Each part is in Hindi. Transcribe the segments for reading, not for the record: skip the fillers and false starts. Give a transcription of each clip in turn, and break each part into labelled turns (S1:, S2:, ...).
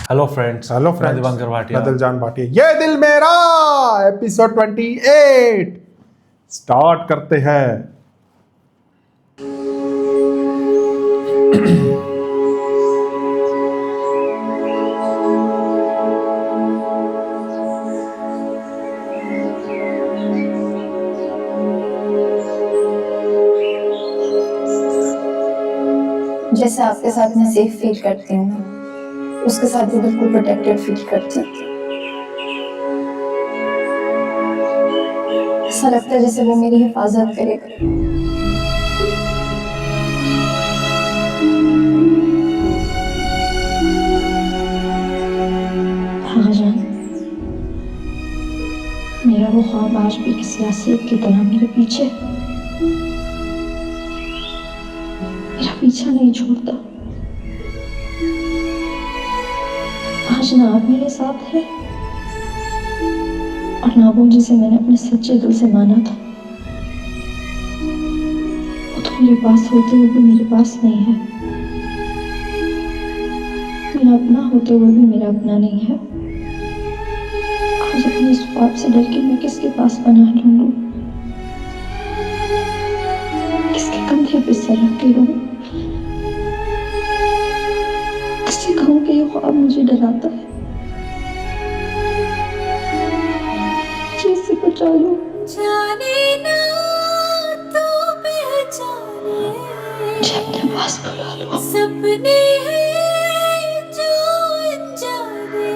S1: फ्रेंड्स, मैं दिवाकर भाटिया।
S2: मैं दिलजान भाटिया। ये दिल मेरा एपिसोड 28 स्टार्ट करते हैं।
S3: जैसे आपके साथ मैं सेफ फील करती हूँ, उसके साथ भी बिल्कुल प्रोटेक्टेड फील करती हूँ। ऐसा लगता है जैसे वो मेरी हिफाजत करेगा। हाँ जान, मेरा वो ख्वाब आज भी किसी आसिफ की तरह मेरे पीछे, मेरा पीछा नहीं छोड़ता। आज ना आप मेरे साथ है और ना वो जिसे मैंने अपने सच्चे दिल से माना था, वो तो मेरे पास होते हुए भी मेरे पास नहीं है। मेरा अपना होते हुए भी मेरा अपना नहीं है। आज अपने इस ख्वाब से डर के मैं किसके पास पनाह ढूंढूं, किसके कंधे पे सर रख के रहूं, किससे कहूं कि ये ख्वाब मुझे डराता है, जिससे बचा लो। जाने ना तो पहचाने, मुझे अपने पास बुला लो। सपने हैं जो अनजाने,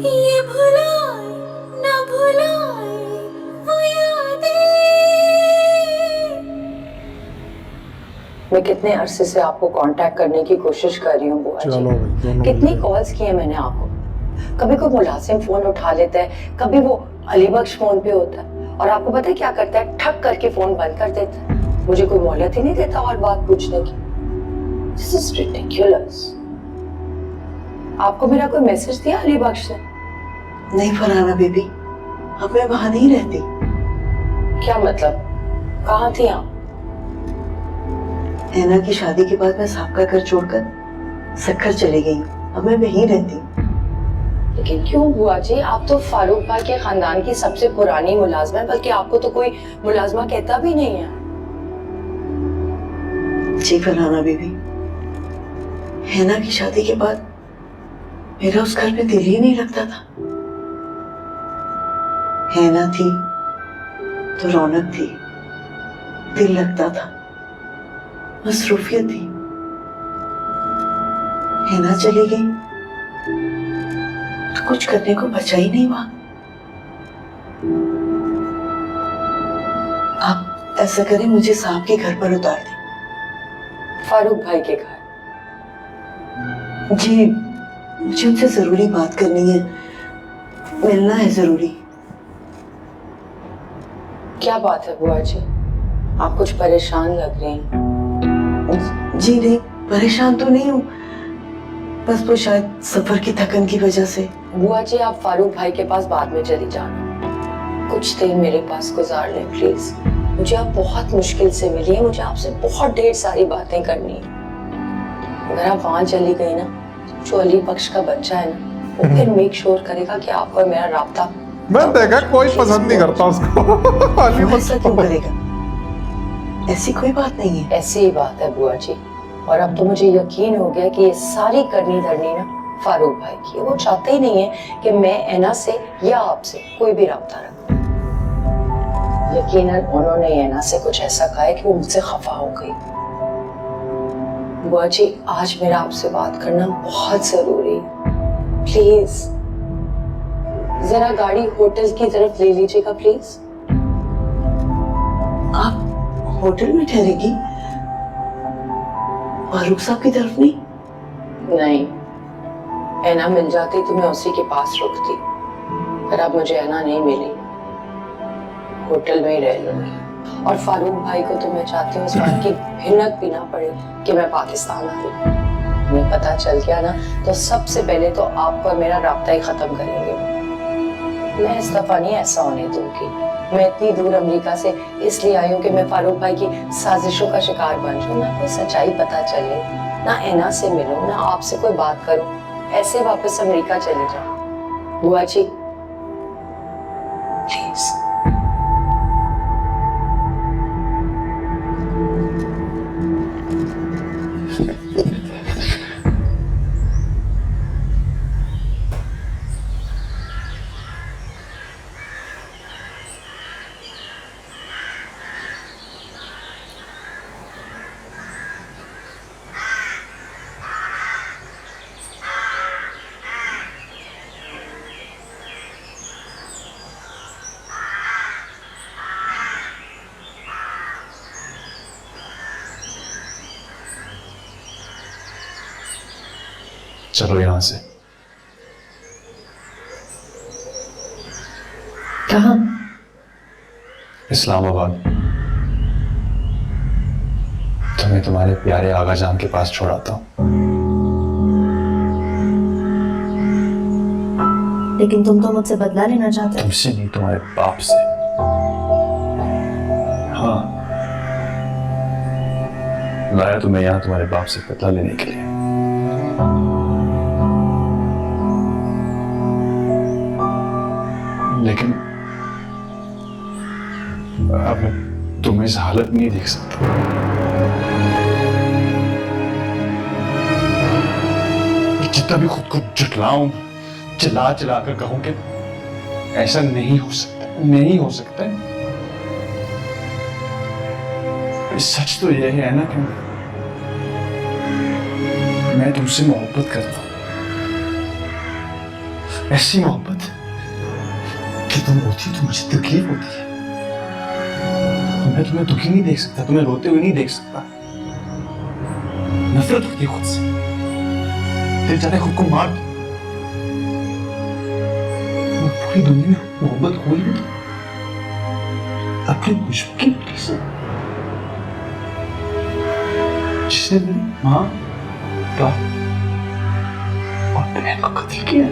S3: ये भुलाए ना भुलाए वो यादें।
S4: मैं कितने अरसे से आपको कांटेक्ट करने की कोशिश कर रही हूँ बुआ जी।
S2: चलो भाई, दोनों
S4: कितनी कॉल्स की है मैंने आपको। कभी कोई मुलाजिम फोन उठा लेता है, कभी वो अली बख्श फोन पे होता है, और आपको पता है क्या करता है? ठक करके फोन बंद कर देता है। मुझे कोई मोहलत ही नहीं देता और बात पूछने की। This is ridiculous. आपको मेरा कोई मैसेज दिया अली बख्श ने?
S5: नहीं फरहाना बेबी, अब मैं वहां नहीं रहती।
S4: क्या मतलब? कहाँ थी आप?
S5: हैना की शादी के बाद मैं साहब का घर छोड़कर सक्खर चली गई। अब मैं वहीं रहती।
S4: लेकिन क्यों बुआ जी? आप तो फारूक भाई के खानदान की सबसे पुरानी मुलाजमा है, बल्कि आपको तो कोई मुलाजमा कहता भी नहीं है।
S5: जी फरहाना बेबी, हैना की शादी के बाद मेरा उस घर में दिल ही नहीं लगता था। हैना थी तो रौनक थी, दिल लगता था, मसरूफियत थी। हैना चली गई तो कुछ करने को बचा ही नहीं वहां। आप ऐसा करें, मुझे साहब के घर पर उतार दें।
S4: फारूक भाई के घर?
S5: जी, मुझे उनसे जरूरी बात करनी है, मिलना है जरूरी।
S4: क्या बात है बुआ जी? आप कुछ परेशान लग रही हैं।
S5: जी नहीं, परेशान तो नहीं हूँ, बस वो शायद सफर की थकन की वजह से।
S4: बुआ जी, आप फारूक भाई के पास बाद में चली जाना, कुछ देर मेरे पास गुजार लें प्लीज। मुझे आप बहुत मुश्किल से मिली है, मुझे आपसे बहुत ढेर सारी बातें करनी है। अगर आप वहां चली गई ना, जो अली बख्श का बच्चा है ना, वो फिर मेक श्योर करेगा कि आपको और मेरा राब्ता।
S2: मैं देखा कोई पसंद नहीं करता उसको। अली बख्श
S5: ऐसा क्यों करेगा? ऐसी कोई बात नहीं है।
S4: ऐसी ही बात है बुआ जी, और अब तो मुझे यकीन हो गया कि ये सारी करनी धरनी ना फारूक भाई की। वो चाहते ही नहीं है कि मैं ऐना से या आपसे कोई भी राब्ता रखूं। यकीनन उन्होंने ऐना से कुछ ऐसा कहा है कि वो मुझसे खफा हो गई। बुआ जी, आज मेरा आपसे बात करना बहुत जरूरी है। प्लीज जरा गाड़ी होटल की तरफ ले लीजिएगा प्लीज।
S5: आप होटल में ठहरेगी? फारूक साहब की तरफ नहीं?
S4: नहीं, ऐना मिल जाती तो मैं उसी के पास रुकती, पर अब मुझे ऐना नहीं मिली, होटल में ही रह लूंगी। और फारूक भाई को तो मैं चाहती हूँ इस बात की भिनक भी ना पड़े कि मैं पाकिस्तान आई हूँ। उन्हें पता चल गया ना, तो सबसे पहले तो आपको और मेरा राब्ता ही खत्म करेंगे। मैं इस दफा नहीं ऐसा होने दूंगी। मैं इतनी दूर अमेरिका से इसलिए आई हूँ कि मैं फारूक भाई की साजिशों का शिकार बन जाऊँ, ना कोई सच्चाई पता चले। ना ऐना से मिलो, ना आपसे कोई बात करो, ऐसे वापस अमेरिका चले जाओ। बुआ जी प्लीज।
S1: चलो यहाँ से।
S3: कहाँ?
S1: इस्लामाबाद। तुम्हें तुम्हारे प्यारे आगा जान के पास छोड़ाता हूँ।
S3: लेकिन तुम तो मुझसे बदला लेना चाहते हो।
S1: तुमसे नहीं, तुम्हारे बाप से। हाँ, लाया तुम्हें यहाँ तुम्हारे बाप से बदला लेने के लिए। लेकिन अब मैं तुम्हें इस हालत में नहीं देख सकता। जितना भी खुद को जुटलाऊं, चिल्ला चिल्ला कर कहूं कि ऐसा नहीं हो सकता, नहीं हो सकता। सच तो यह है ना कि मैं तुमसे मोहब्बत करता हूं, ऐसी मोहब्बत कि तुम रोती तो मुझे तकलीफ होती है। मैं तुम्हें दुखी नहीं देख सकता, तुम्हें रोते हुए नहीं देख सकता। नफरत होती है खुद से, दिल चाहता है खुद को मार दो। पूरी दुनिया में मोहब्बत कोई नहीं अपनी खुशबू की वजह से, जिसने मेरी माँ, बाप और बहन को कत्ल किया।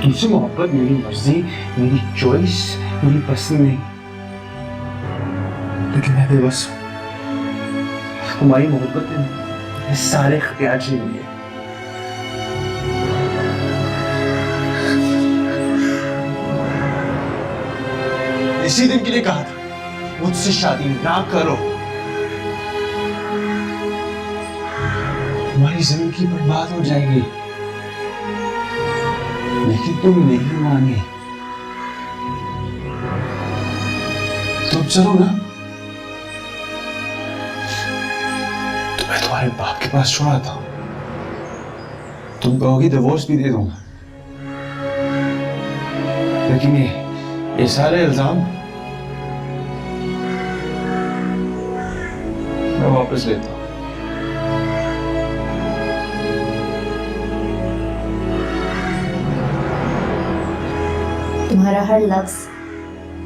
S1: तुमसे मोहब्बत मेरी मर्जी, मेरी चॉइस, मेरी पसंद नहीं, लेकिन मैं बेबस हूं। तुम्हारी मोहब्बत ने सारे ख्याल छीन लिए। इसी दिन के लिए कहा था मुझसे शादी ना करो, तुम्हारी जिंदगी बर्बाद हो जाएगी। लेकिन तुम नहीं माने। तुम चलो ना, तुम्हें तुम्हारे बाप के पास छोड़ा था। तुम कहोगी डिवोर्स भी दे दूंगा, लेकिन ये सारे इल्जाम मैं वापस लेता हूं।
S3: तुम्हारा हर लफ्ज,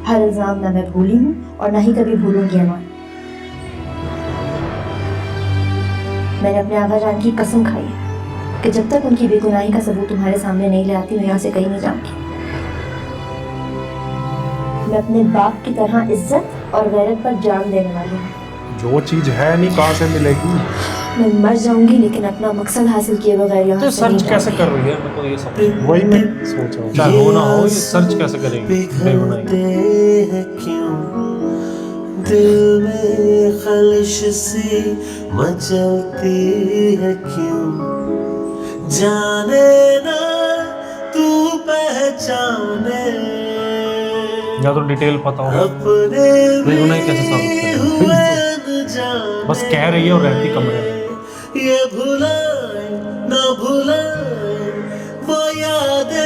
S3: हर इल्जाम ना मैं भूली हूँ और ना ही कभी भूलूंगी अमान। मैंने अपने आगा जान की कसम खाई है कि जब तक उनकी बेगुनाही का सबूत तुम्हारे सामने नहीं ले आती, मैं यहाँ से कहीं नहीं जाऊंगी। मैं अपने बाप की तरह इज्जत और गैरत पर जान देने वाली हूँ।
S2: जो चीज है नहीं कहाँ से मिलेगी।
S3: मैं मर जाऊंगी लेकिन अपना मकसद हासिल किए बगैर यहाँ
S6: तो
S3: से नहीं
S6: सर्च कैसे
S3: जाऊंगी।
S6: कर रही है, मेरे को ये समझ
S2: वही मैं सोच रहा हूँ।
S6: चाहे हो ना हो, ये सर्च कैसे करेगी बेगुनाही।
S7: दिल में खलिश सी मचलती है क्यों, जाने ना तू पहचाने,
S6: या तो डिटेल पता हो
S7: अपने
S6: बेगुनाही कैसे साबित करेगी। बस कह रही है और रहती कमरे में।
S7: ये भुलाए ना भुलाए वो यादें।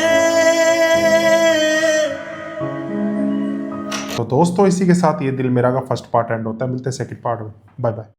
S2: तो दोस्तों इसी के साथ ये दिल मेरा का फर्स्ट पार्ट एंड होता है। मिलते हैं सेकंड पार्ट में। Bye bye.